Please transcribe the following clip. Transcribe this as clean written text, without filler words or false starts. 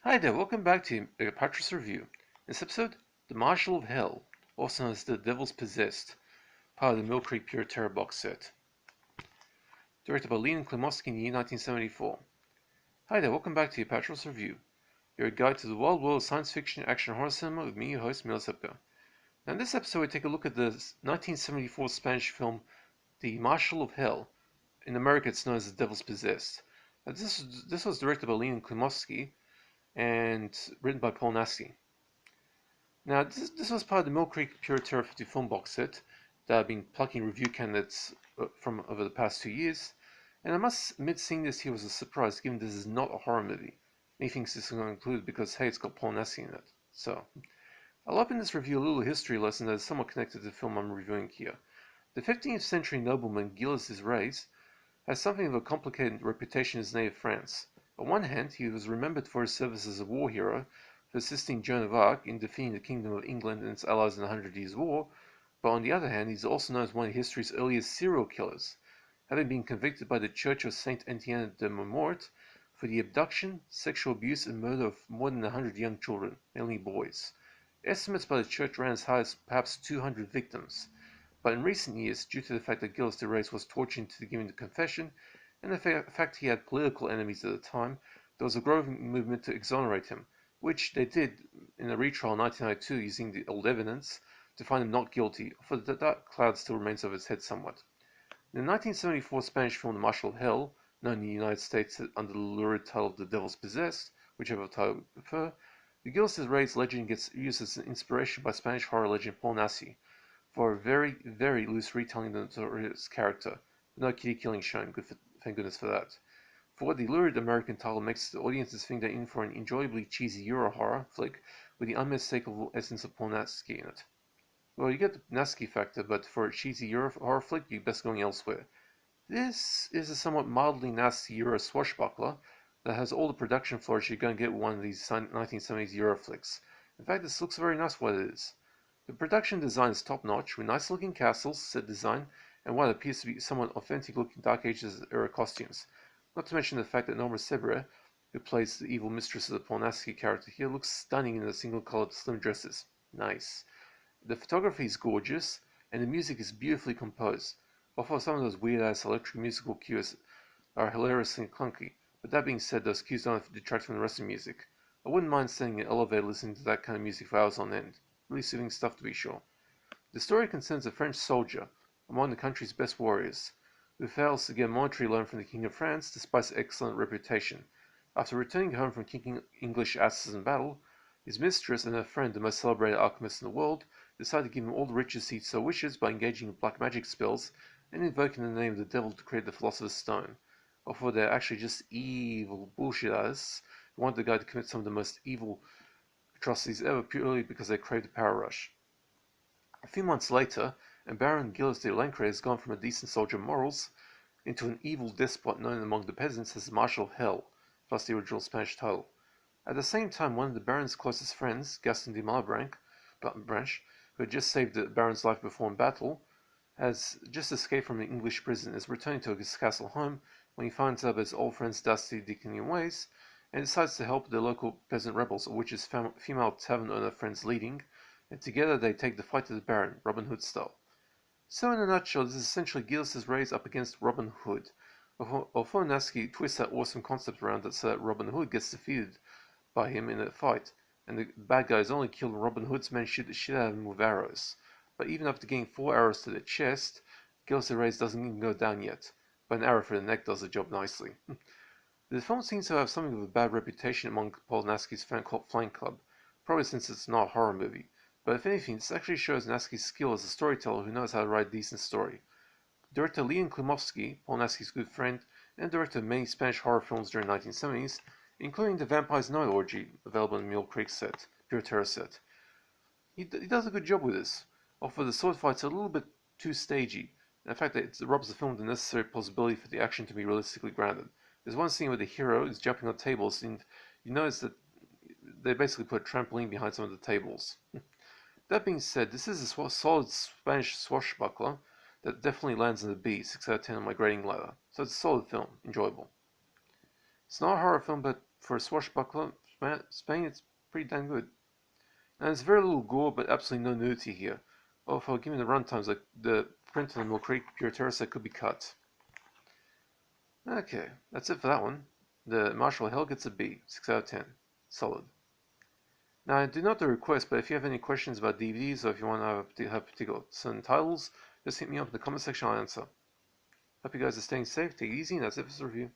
Hi there, welcome back to the Apatros review. In this episode, The Marshal of Hell, also known as The Devil's Possessed, part of the Mill Creek Pure Terror box set. Directed by Leon Klimovsky in the year 1974. Hi there, welcome back to the Apatros review, your guide to the wild world of science fiction action horror cinema with me, your host, Milo Sepka. Now in this episode, we take a look at the 1974 Spanish film The Marshal of Hell. In America, it's known as The Devil's Possessed. This was directed by Leon Klimovsky and written by Paul Nasky. Now, this was part of the Mill Creek Pure Terror 50 film box set that I've been plucking review candidates from over the past 2 years, and I must admit seeing this here was a surprise given this is not a horror movie. Many things this is going to include because, hey, it's got Paul Nasky in it. So, I'll open this review a little history lesson that is somewhat connected to the film I'm reviewing here. The 15th century nobleman Gilles de Reyes has something of a complicated reputation in his native France. On one hand, he was remembered for his service as a war hero, for assisting Joan of Arc in defeating the Kingdom of England and its allies in the Hundred Years' War, but on the other hand, he is also known as one of history's earliest serial killers, having been convicted by the Church of Saint Etienne de Montmort for the abduction, sexual abuse, and murder of more than 100 young children, mainly boys. Estimates by the church ran as high as perhaps 200 victims, but in recent years, due to the fact that Gilles de Reyes was tortured into giving the confession, and the fact he had political enemies at the time, there was a growing movement to exonerate him, which they did in a retrial in 1992 using the old evidence to find him not guilty, for the dark cloud still remains over his head somewhat. In the 1974 Spanish film The Marshal of Hell, known in the United States under the lurid title of The Devil's Possessed, whichever title you prefer, the Gilles de Reyes legend gets used as an inspiration by Spanish horror legend Paul Nasky for a very, very loose retelling of the notorious character, but no kitty killing shown, thank goodness for that. For what the lurid American title makes the audiences think they're in for an enjoyably cheesy Euro horror flick with the unmistakable essence of Paul Nasky in it. Well, you get the Nasky factor, but for a cheesy Euro horror flick, you're best going elsewhere. This is a somewhat mildly nasty Euro swashbuckler that has all the production flourish you're going to get with one of these 1970s Euro flicks. In fact, this looks very nice what it is. The production design is top-notch, with nice-looking castles, set design, and what appears to be somewhat authentic-looking Dark Ages era costumes. Not to mention the fact that Norma Sebre, who plays the evil mistress of the Paul Nasky character here, looks stunning in the single-colored slim dresses. Nice. The photography is gorgeous, and the music is beautifully composed, although some of those weird-ass electric musical cues are hilariously clunky, but that being said, those cues don't detract from the rest of the music. I wouldn't mind standing in an elevator listening to that kind of music for hours on end. Really soothing stuff to be sure. The story concerns a French soldier, among the country's best warriors, who fails to get a monetary loan from the King of France despite his excellent reputation. After returning home from kicking English asses in battle, his mistress and her friend, the most celebrated alchemist in the world, decide to give him all the riches he so wishes by engaging in black magic spells and invoking the name of the devil to create the Philosopher's Stone. Although they're actually just evil bullshitters who want the guy to commit some of the most evil atrocities ever purely because they crave the power rush. A few months later, and Baron Gilles de Lancre has gone from a decent soldier of morals into an evil despot known among the peasants as the Marshal of Hell, plus the original Spanish title. At the same time, one of the Baron's closest friends, Gaston de Malebranche, who had just saved the Baron's life before in battle, has just escaped from an English prison and is returning to his castle home when he finds out about his old friend's dusty decaying ways, and decides to help the local peasant rebels, of which his female tavern owner friends leading, and together they take the fight to the Baron, Robin Hood style. So in a nutshell, this is essentially Gilles de Reyes up against Robin Hood, although Nasky twists that awesome concept around it so that Robin Hood gets defeated by him in a fight, and the bad guys only kill Robin Hood's men shoot the shit out of him with arrows. But even after getting 4 arrows to the chest, Gilles de Reyes doesn't even go down yet, but an arrow for the neck does the job nicely. The film seems to have something of a bad reputation among Paul Nasky's fan club, probably since it's not a horror movie, but if anything, this actually shows Nasky's skill as a storyteller who knows how to write a decent story. Director Leon Klimovsky, Paul Nasky's good friend, and director of many Spanish horror films during the 1970s, including The Vampire's Night Orgy, available in the Mule Creek set, Pure Terror set. He does a good job with this, although the sword fights are a little bit too stagey. In fact, it robs the film of the necessary possibility for the action to be realistically grounded. There's one scene where the hero is jumping on tables, and you notice that they basically put a trampoline behind some of the tables. That being said, this is a solid Spanish swashbuckler that definitely lands in the B, 6 out of 10 on my grading ladder. So it's a solid film, enjoyable. It's not a horror film, but for a swashbuckler, Spain, it's pretty damn good. And there's very little gore, but absolutely no nudity here. Although, given the runtimes, like the print on the Mill Creek Pure Terror set could be cut. Okay, that's it for that one. The Marshall Hell gets a B, 6 out of 10. Solid. Now, I do not do a request, but if you have any questions about DVDs, or if you want to have particular certain titles, just hit me up in the comment section, I'll answer. Hope you guys are staying safe, take it easy, and that's it for this review.